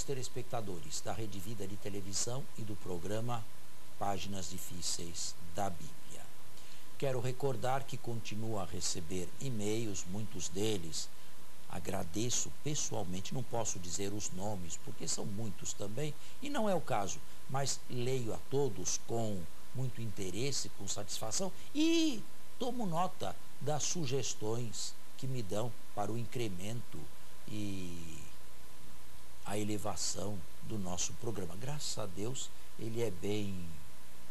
telespectadores da Rede Vida de Televisão e do programa Páginas Difíceis da Bíblia. Quero recordar que continuo a receber e-mails, muitos deles agradeço pessoalmente, não posso dizer os nomes, porque são muitos também, e não é o caso, mas leio a todos com muito interesse, com satisfação, e tomo nota das sugestões que me dão para o incremento e a elevação do nosso programa. Graças a Deus, ele é bem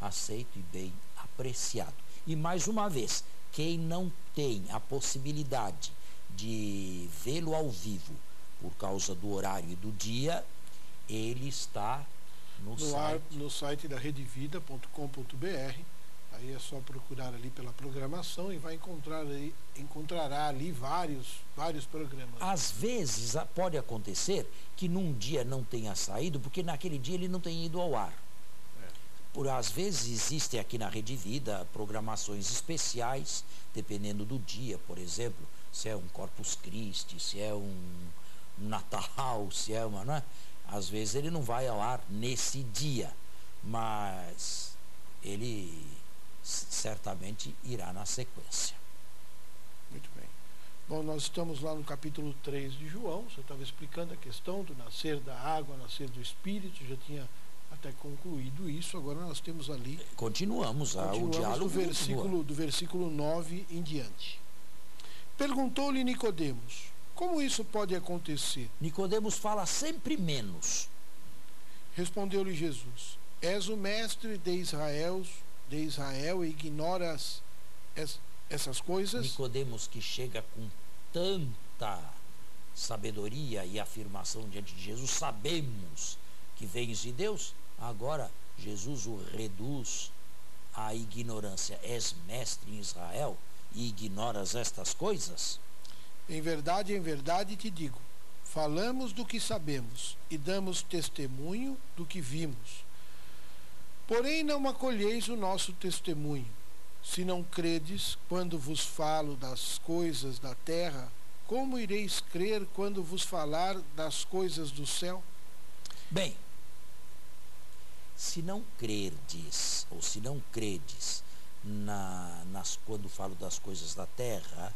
aceito e bem apreciado. E mais uma vez, quem não tem a possibilidade de vê-lo ao vivo por causa do horário e do dia, ele está no site da redevida.com.br. Aí é só procurar ali pela programação e encontrará ali vários programas. Às vezes pode acontecer que num dia não tenha saído, porque naquele dia ele não tenha ido ao ar. Às vezes existem aqui na Rede Vida programações especiais, dependendo do dia, por exemplo, se é um Corpus Christi, se é um Natal, se é uma... Não é? Às vezes ele não vai ao ar nesse dia, mas ele certamente irá na sequência. Muito bem. Bom, nós estamos lá no capítulo 3 de João. Você estava explicando a questão do nascer da água, nascer do Espírito, já tinha até concluído isso. Agora nós temos ali... Continuamos o diálogo do versículo 9 em diante. Perguntou-lhe Nicodemos: como isso pode acontecer? Nicodemos fala sempre menos. Respondeu-lhe Jesus: és o mestre de Israel e ignoras essas coisas? Nicodemos, que chega com tanta sabedoria e afirmação diante de Jesus, sabemos que vens de Deus. Agora Jesus o reduz à ignorância. És mestre em Israel e ignoras estas coisas? Em verdade te digo, falamos do que sabemos e damos testemunho do que vimos. Porém não acolheis o nosso testemunho. Se não credes quando vos falo das coisas da terra, como ireis crer quando vos falar das coisas do céu? Bem, se não crerdes, ou se não credes quando falo das coisas da terra,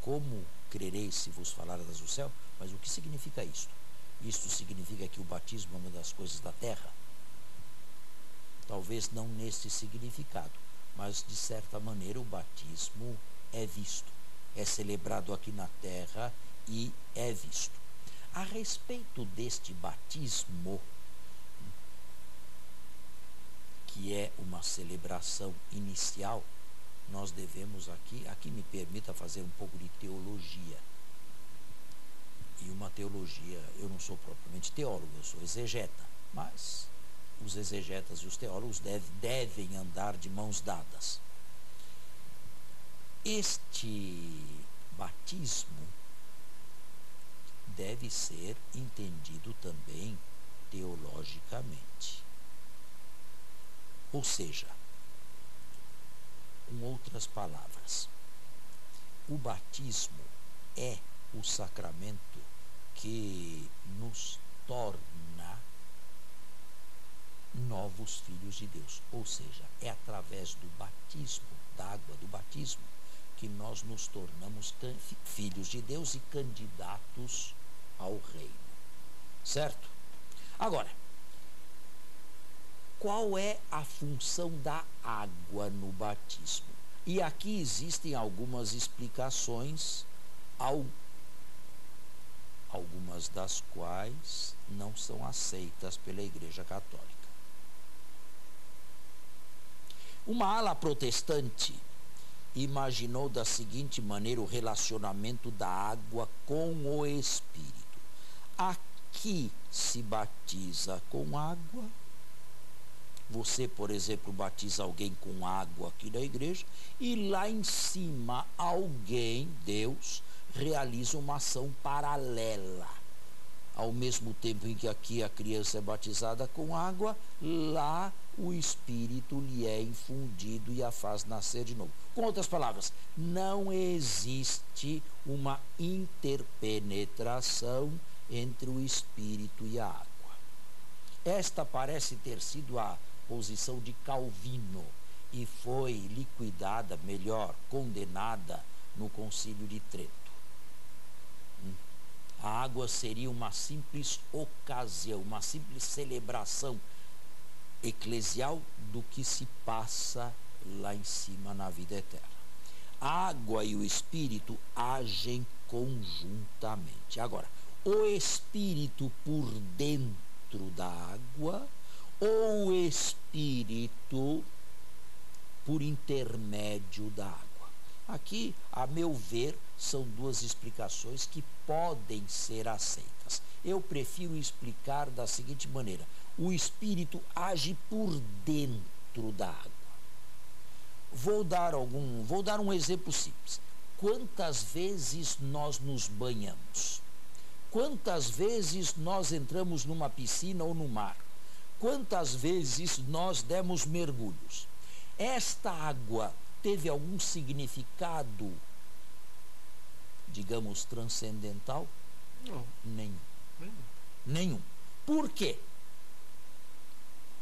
como crereis se vos falar das do céu? Mas o que significa isto? Isto significa que o batismo é uma das coisas da terra? Talvez não neste significado, mas de certa maneira o batismo é visto, é celebrado aqui na terra e é visto. A respeito deste batismo, que é uma celebração inicial, nós devemos aqui me permita fazer um pouco de teologia. E uma teologia, eu não sou propriamente teólogo, eu sou exegeta, mas os exegetas e os teólogos devem andar de mãos dadas. Este batismo deve ser entendido também teologicamente. Ou seja, com outras palavras, o batismo é o sacramento que nos torna novos filhos de Deus. Ou seja, é através do batismo, da água do batismo, que nós nos tornamos filhos de Deus e candidatos ao reino. Certo? Agora, qual é a função da água no batismo? E aqui existem algumas explicações, algumas das quais não são aceitas pela Igreja Católica. Uma ala protestante imaginou da seguinte maneira o relacionamento da água com o Espírito. Aqui se batiza com água. Você, por exemplo, batiza alguém com água aqui na igreja e lá em cima alguém, Deus, realiza uma ação paralela. Ao mesmo tempo em que aqui a criança é batizada com água, lá o Espírito lhe é infundido e a faz nascer de novo. Com outras palavras, não existe uma interpenetração entre o Espírito e a água. Esta parece ter sido a posição de Calvino e foi liquidada, melhor, condenada no Concílio de Trento. A água seria uma simples ocasião, uma simples celebração eclesial do que se passa lá em cima na vida eterna. A água e o Espírito agem conjuntamente. Agora, o Espírito por dentro da água ou o Espírito por intermédio da água? Aqui, a meu ver, são duas explicações que podem ser aceitas. Eu prefiro explicar da seguinte maneira: o Espírito age por dentro da água. Vou dar um exemplo simples. Quantas vezes nós nos banhamos? Quantas vezes nós entramos numa piscina ou no mar? Quantas vezes nós demos mergulhos? Esta água teve algum significado, digamos, transcendental? Não. Nenhum. Por quê?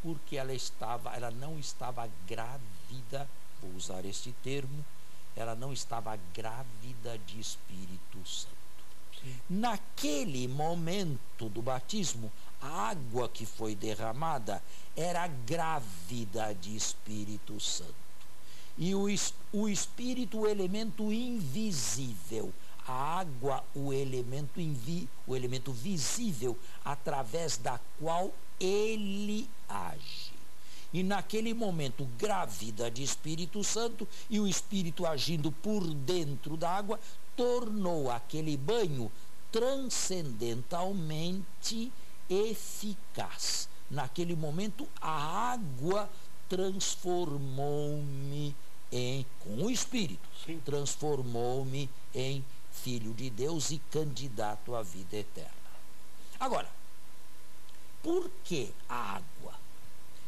Porque ela não estava grávida, vou usar este termo, ela não estava grávida de Espírito Santo. Sim. Naquele momento do batismo, a água que foi derramada era grávida de Espírito Santo. E o Espírito, o elemento invisível, a água, o elemento visível, através da qual ele age. E naquele momento, grávida de Espírito Santo, e o Espírito agindo por dentro da água, tornou aquele banho transcendentalmente eficaz. Naquele momento, a água transformou-me com o Espírito, Sim. transformou-me em filho de Deus e candidato à vida eterna. Agora, por que a água?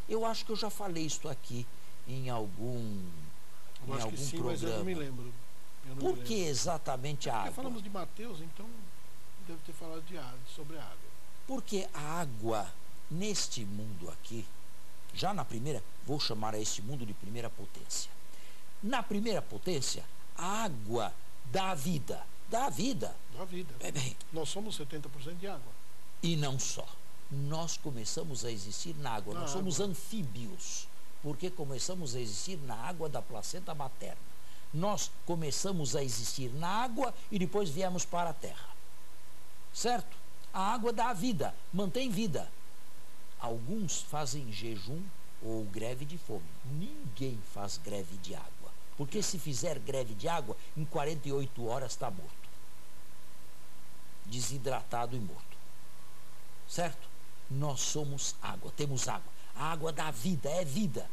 Eu acho que eu já falei isso aqui em algum Sim, programa. mas eu não me lembro. Por que exatamente a água? Porque falamos de Mateus, então deve ter falado sobre a água. Porque a água, neste mundo aqui, já na primeira, vou chamar a este mundo de primeira potência. Na primeira potência, a água dá vida. Dá vida. Dá vida. Bem, nós somos 70% de água. E não só. Nós começamos a existir na água. Nós somos anfíbios, porque começamos a existir na água da placenta materna. Nós começamos a existir na água e depois viemos para a terra. Certo? A água dá vida, mantém vida. Alguns fazem jejum ou greve de fome. Ninguém faz greve de água. Porque se fizer greve de água, em 48 horas está morto. Desidratado e morto. Certo? Nós somos água, temos água. A água dá vida, é vida.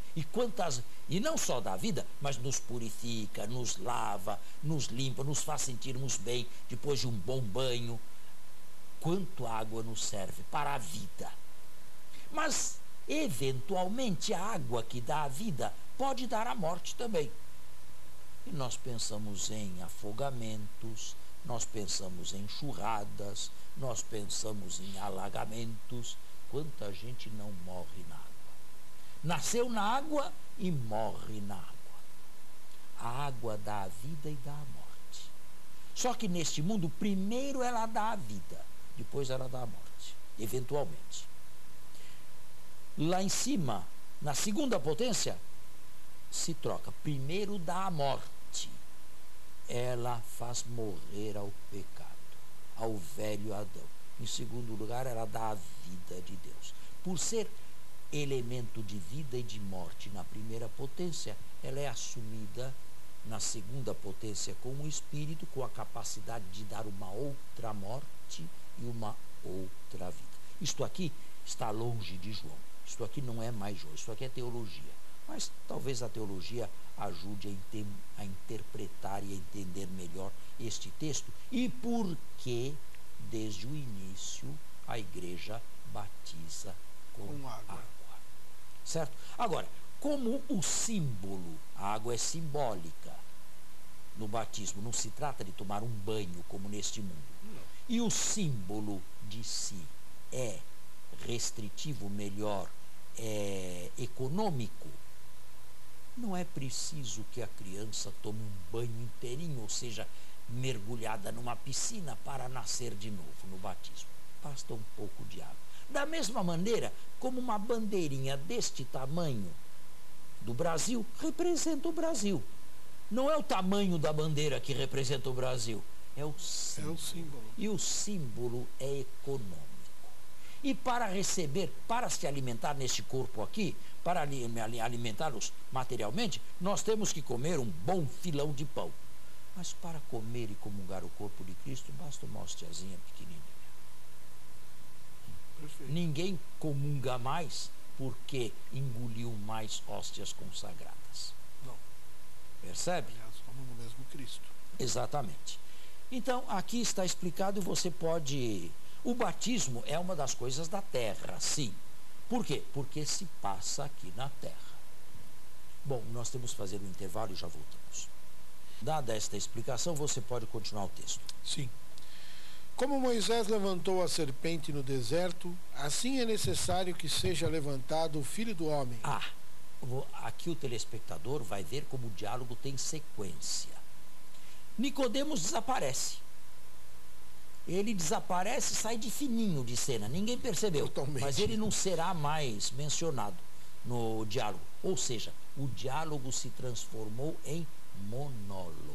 E não só dá vida, mas nos purifica, nos lava, nos limpa, nos faz sentirmos bem depois de um bom banho. Quanto água nos serve para a vida. Mas, eventualmente, a água que dá a vida pode dar a morte também. E nós pensamos em afogamentos, nós pensamos em enxurradas, nós pensamos em alagamentos. Quanta gente não morre na água. Nasceu na água e morre na água. A água dá a vida e dá a morte. Só que neste mundo, primeiro ela dá a vida, depois ela dá a morte, eventualmente. Lá em cima, na segunda potência, se troca. Primeiro dá a morte. Ela faz morrer ao pecado, ao velho Adão. Em segundo lugar, ela dá a vida de Deus. Por ser elemento de vida e de morte na primeira potência, ela é assumida na segunda potência com o Espírito, com a capacidade de dar uma outra morte e uma outra vida. Isto aqui está longe de João. Isto aqui não é mais João, isto aqui é teologia. Mas talvez a teologia ajude a interpretar e a entender melhor este texto. E por que, desde o início, a igreja batiza com água. Certo? Agora, como o símbolo, a água é simbólica no batismo, não se trata de tomar um banho como neste mundo. E o símbolo de si é melhor econômico, não é preciso que a criança tome um banho inteirinho, ou seja, mergulhada numa piscina para nascer de novo no batismo. Basta um pouco de água. Da mesma maneira, como uma bandeirinha deste tamanho do Brasil representa o Brasil. Não é o tamanho da bandeira que representa o Brasil, é o símbolo. É o símbolo. E o símbolo é econômico. E para receber, para se alimentar neste corpo aqui, para alimentá-los materialmente, nós temos que comer um bom filão de pão. Mas para comer e comungar o corpo de Cristo, basta uma hostiazinha pequenininha. Perfeito. Ninguém comunga mais porque engoliu mais hóstias consagradas. Não. Percebe? Aliás, somos no mesmo Cristo. Exatamente. Então, aqui está explicado e você pode... O batismo é uma das coisas da terra, sim. Por quê? Porque se passa aqui na terra. Bom, nós temos que fazer um intervalo e já voltamos. Dada esta explicação, você pode continuar o texto. Sim. Como Moisés levantou a serpente no deserto, assim é necessário que seja levantado o Filho do Homem. Aqui o telespectador vai ver como o diálogo tem sequência. Nicodemos desaparece. Ele desaparece e sai de fininho de cena. Ninguém percebeu. Totalmente. Mas ele não será mais mencionado no diálogo. Ou seja, o diálogo se transformou em monólogo.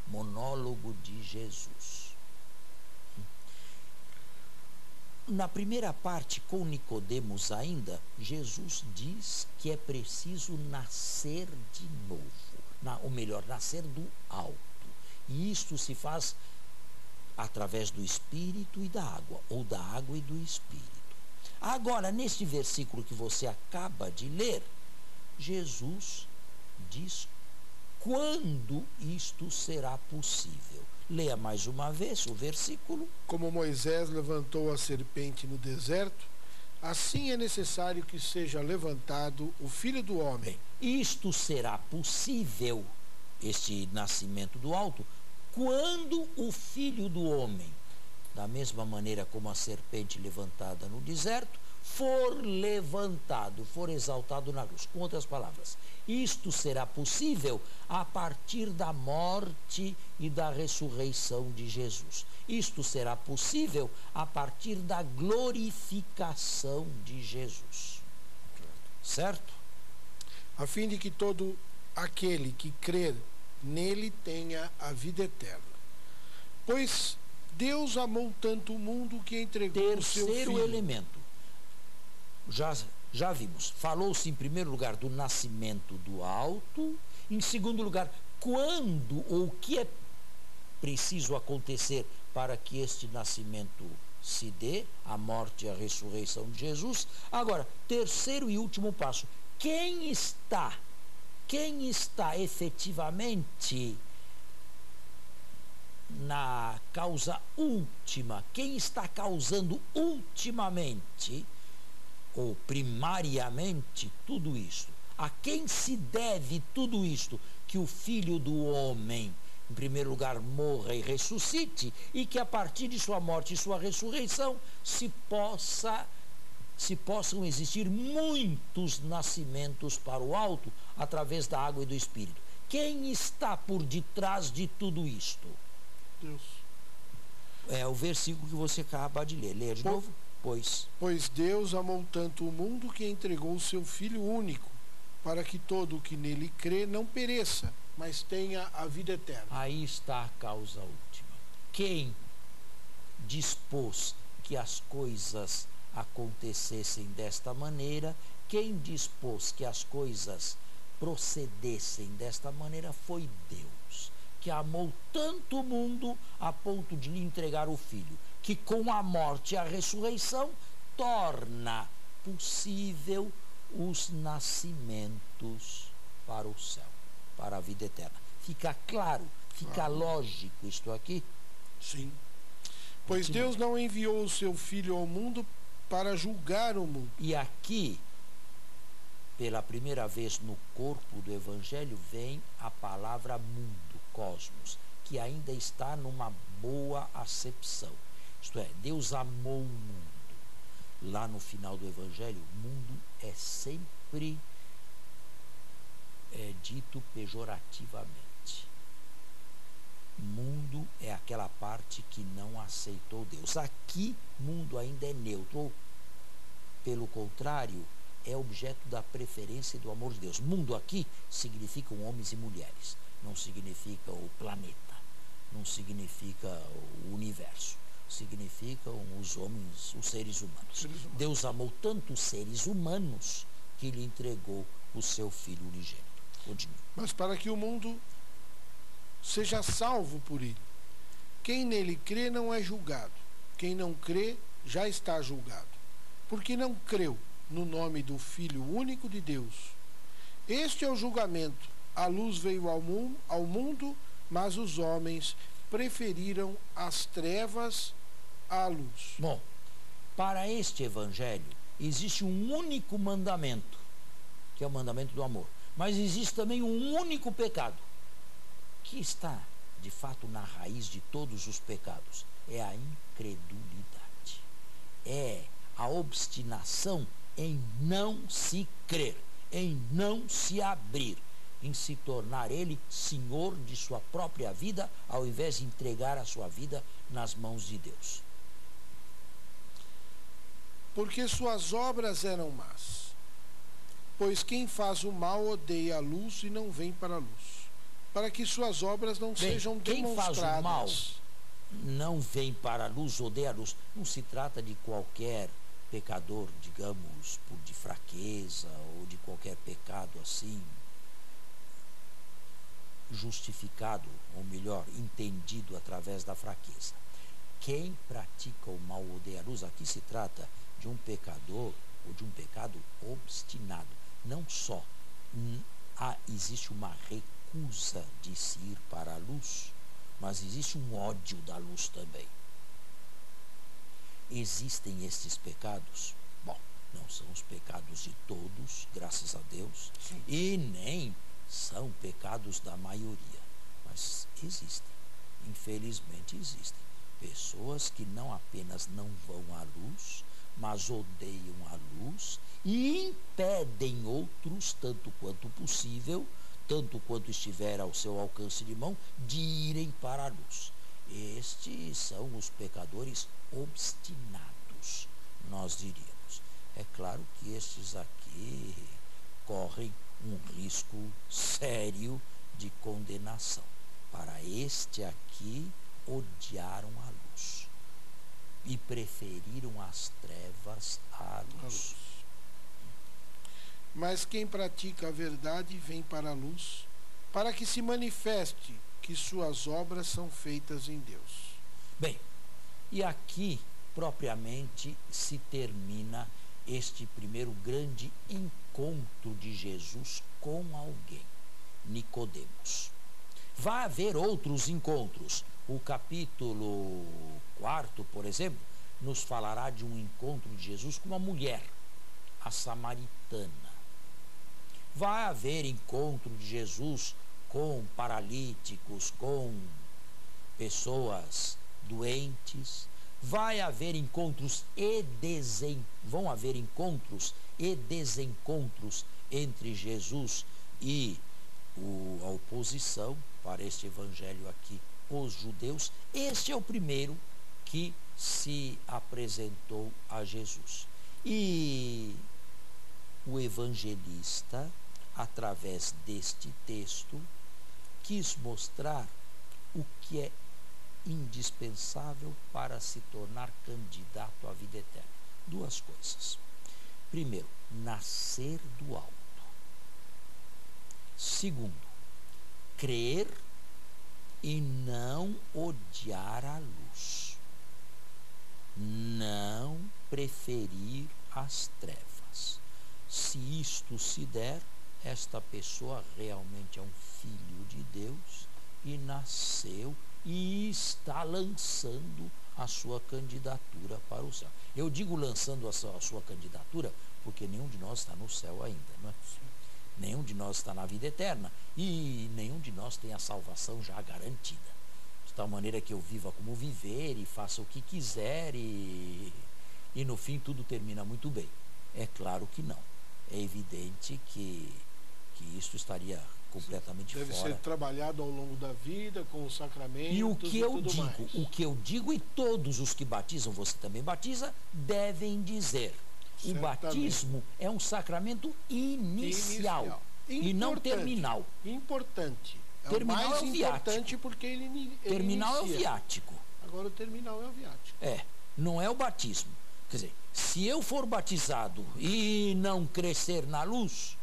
Monólogo de Jesus. Na primeira parte, com Nicodemos ainda, Jesus diz que é preciso nascer de novo. Ou melhor, nascer do alto. E isto se faz através do Espírito e da água, ou da água e do Espírito. Agora, neste versículo que você acaba de ler, Jesus diz quando isto será possível. Leia mais uma vez o versículo. Como Moisés levantou a serpente no deserto, assim é necessário que seja levantado o Filho do Homem. Bem, isto será possível, este nascimento do alto, quando o Filho do Homem, da mesma maneira como a serpente levantada no deserto, for levantado, for exaltado na cruz. Com outras palavras, isto será possível a partir da morte e da ressurreição de Jesus. Isto será possível a partir da glorificação de Jesus. Certo? A fim de que todo aquele que crer nele tenha a vida eterna. Pois Deus amou tanto o mundo que entregou o seu Filho. Terceiro elemento. Já vimos, falou-se em primeiro lugar do nascimento do alto, em segundo lugar, quando ou o que é preciso acontecer para que este nascimento se dê, a morte e a ressurreição de Jesus. Agora, terceiro e último passo, quem está efetivamente na causa última, quem está causando ultimamente ou primariamente tudo isto? A quem se deve tudo isto? Que o Filho do Homem, em primeiro lugar, morra e ressuscite, e que a partir de sua morte e sua ressurreição se possam existir muitos nascimentos para o alto através da água e do Espírito. Quem está por detrás de tudo isto? Deus. É o versículo que você acaba de ler. Leia de novo. Pois Deus amou tanto o mundo que entregou o seu Filho único, para que todo o que nele crê não pereça, mas tenha a vida eterna. Aí está a causa última. Quem dispôs que as coisas acontecessem desta maneira, quem dispôs que as coisas procedessem desta maneira foi Deus, que amou tanto o mundo a ponto de lhe entregar o Filho, que com a morte e a ressurreição torna possível os nascimentos para o céu, para a vida eterna. Fica claro, fica lógico isto aqui? Sim. Pois Deus não enviou o seu Filho ao mundo para julgar o mundo. E aqui, pela primeira vez no corpo do Evangelho, vem a palavra mundo, cosmos, que ainda está numa boa acepção. Isto é, Deus amou o mundo. lá no final do Evangelho, mundo é sempre dito pejorativamente. Mundo é aquela parte que não aceitou Deus. Aqui, mundo ainda é neutro, ou, pelo contrário, é objeto da preferência e do amor de Deus. Mundo aqui significam homens e mulheres, não significa o planeta, não significa o universo, significam os homens, os seres humanos. Deus amou tanto os seres humanos que lhe entregou o seu Filho unigênito. Continue. Mas para que o mundo seja salvo por ele, quem nele crê não é julgado. Quem não crê já está julgado, porque não creu no nome do Filho único de Deus. Este é o julgamento. A luz veio ao mundo, mas os homens preferiram as trevas à luz. Bom, para este evangelho existe um único mandamento, que é o mandamento do amor. Mas existe também um único pecado, que está, de fato, na raiz de todos os pecados. É a incredulidade. É a obstinação em não se crer, em não se abrir, em se tornar ele senhor de sua própria vida, ao invés de entregar a sua vida nas mãos de Deus. Porque suas obras eram más. Pois quem faz o mal odeia a luz e não vem para a luz, para que suas obras não sejam demonstradas. Quem faz o mal não vem para a luz, odeia a luz. Não se trata de qualquer pecador, digamos, de fraqueza, ou de qualquer pecado assim, justificado, ou melhor, entendido através da fraqueza. Quem pratica o mal odeia a luz. Aqui se trata de um pecador, ou de um pecado obstinado. Não só existe uma recusa de se ir para a luz, mas existe um ódio da luz também. Existem estes pecados? Bom, não são os pecados de todos, graças a Deus, sim, e nem são pecados da maioria, mas existem, infelizmente existem pessoas que não apenas não vão à luz, mas odeiam a luz e impedem outros, tanto quanto possível, tanto quanto estiver ao seu alcance de mão, de irem para a luz. Estes são os pecadores obstinados, nós diríamos. É claro que estes aqui correm um risco sério de condenação. Para este aqui, odiaram a luz e preferiram as trevas à luz. Mas quem pratica a verdade vem para a luz, para que se manifeste que suas obras são feitas em Deus. Bem, e aqui propriamente se termina este primeiro grande encontro de Jesus com alguém, Nicodemos. Vai haver outros encontros. O capítulo 4, por exemplo, nos falará de um encontro de Jesus com uma mulher, a samaritana. Vai haver encontro de Jesus com paralíticos, com pessoas doentes. Vai haver encontros vão haver encontros e desencontros entre Jesus e a oposição para este evangelho aqui, os judeus. Este é o primeiro que se apresentou a Jesus. E o evangelista, através deste texto, quis mostrar o que é indispensável para se tornar candidato à vida eterna. Duas coisas. Primeiro, nascer do alto. Segundo, crer e não odiar a luz. Não preferir as trevas. Se isto se der, esta pessoa realmente é um filho de Deus e nasceu e está lançando a sua candidatura para o céu. Eu digo lançando a sua candidatura porque nenhum de nós está no céu ainda, não é? Sim. Nenhum de nós está na vida eterna e nenhum de nós tem a salvação já garantida. De tal maneira que eu viva como viver e faça o que quiser e e no fim tudo termina muito bem. É claro que não. É evidente que isso estaria completamente Deve fora. ser trabalhado ao longo da vida, com os sacramentos E o que eu tudo digo, mais. o que eu digo, e todos os que batizam, você também batiza, devem dizer. O Certamente. batismo é um sacramento inicial. E não Importante. terminal. Importante. É Terminal o mais é o importante viático. porque ele Terminal é o inicia. viático. Agora o terminal é o viático. Não é o batismo. Quer dizer, se eu for batizado e não crescer na luz,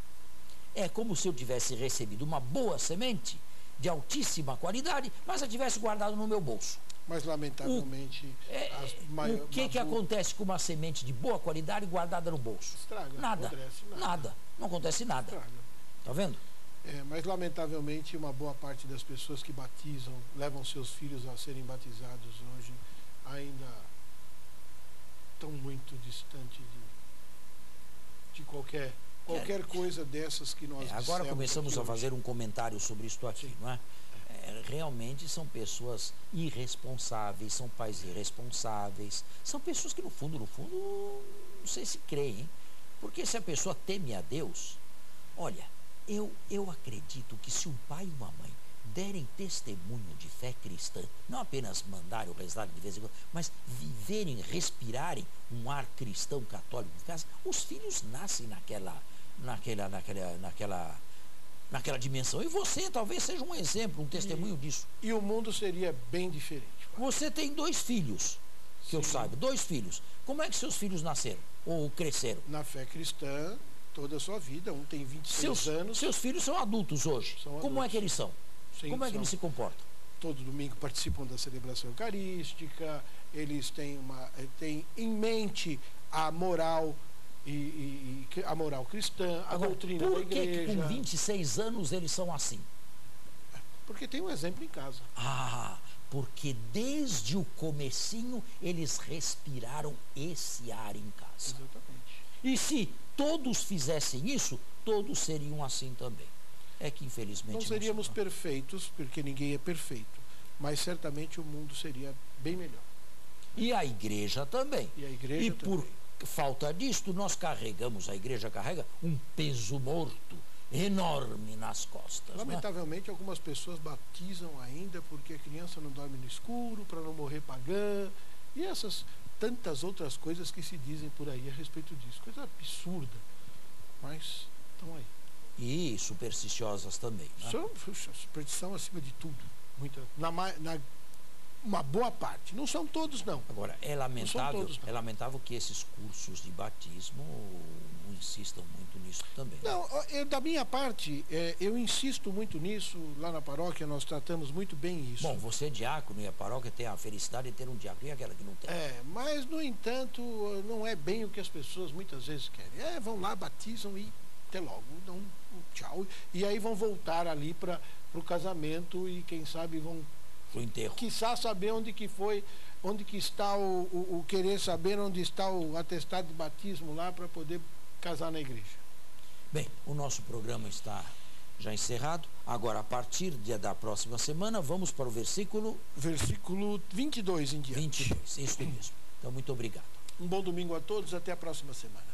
é como se eu tivesse recebido uma boa semente de altíssima qualidade, mas eu tivesse guardado no meu bolso. Mas lamentavelmente O que acontece com uma semente de boa qualidade guardada no bolso? Estraga, Nada. apodrece, Nada. Não acontece nada. Estraga. Tá vendo? Mas lamentavelmente uma boa parte das pessoas que batizam, levam seus filhos a serem batizados hoje, ainda estão muito distante de qualquer coisa dessas que nós agora começamos a hoje. fazer um comentário sobre isto aqui, Sim. não é? Realmente são pessoas irresponsáveis, são pais irresponsáveis, são pessoas que no fundo, não sei se creem, porque se a pessoa teme a Deus, olha, eu acredito que se um pai e uma mãe derem testemunho de fé cristã, não apenas mandarem o rezar de vez em quando, mas viverem, respirarem um ar cristão católico em casa, os filhos nascem naquela dimensão. E você talvez seja um exemplo, um testemunho disso. E o mundo seria bem diferente. Você tem 2 filhos, que eu saiba, 2 filhos. Como é que seus filhos nasceram? Ou cresceram? Na fé cristã, toda a sua vida. Um tem 26 anos. Seus filhos são adultos hoje. Como é que eles são? Sim, como é que eles se comportam? Todo domingo participam da celebração eucarística, eles têm em mente a moral a moral cristã, a doutrina da igreja. Por que com 26 anos eles são assim? Porque tem um exemplo em casa. Porque desde o comecinho eles respiraram esse ar em casa. Exatamente. E se todos fizessem isso, todos seriam assim também. É que infelizmente não seríamos perfeitos, porque ninguém é perfeito, mas certamente o mundo seria bem melhor. E a igreja também. E por falta disto, a igreja carrega um peso morto enorme nas costas. Lamentavelmente, algumas pessoas batizam ainda porque a criança não dorme no escuro, para não morrer pagã, e essas tantas outras coisas que se dizem por aí a respeito disso. Coisa absurda, mas estão aí. E supersticiosas também. São superstição acima de tudo. Uma boa parte. Não são todos, não. Agora, é lamentável que esses cursos de batismo não insistam muito nisso também. Não, da minha parte, eu insisto muito nisso. Lá na paróquia nós tratamos muito bem isso. Bom, você é diácono e a paróquia tem a felicidade de ter um diácono. E aquela que não tem? Mas, no entanto, não é bem o que as pessoas muitas vezes querem. Vão lá, batizam e até logo, dão um tchau. E aí vão voltar ali para o casamento e quem sabe vão pro enterro. Quiçá saber onde que está querer saber onde está o atestado de batismo lá para poder casar na igreja. Bem, o nosso programa está já encerrado. Agora, a partir da próxima semana, vamos para o versículo 22 em diante. 22, isso mesmo. Então, muito obrigado. Um bom domingo a todos, até a próxima semana.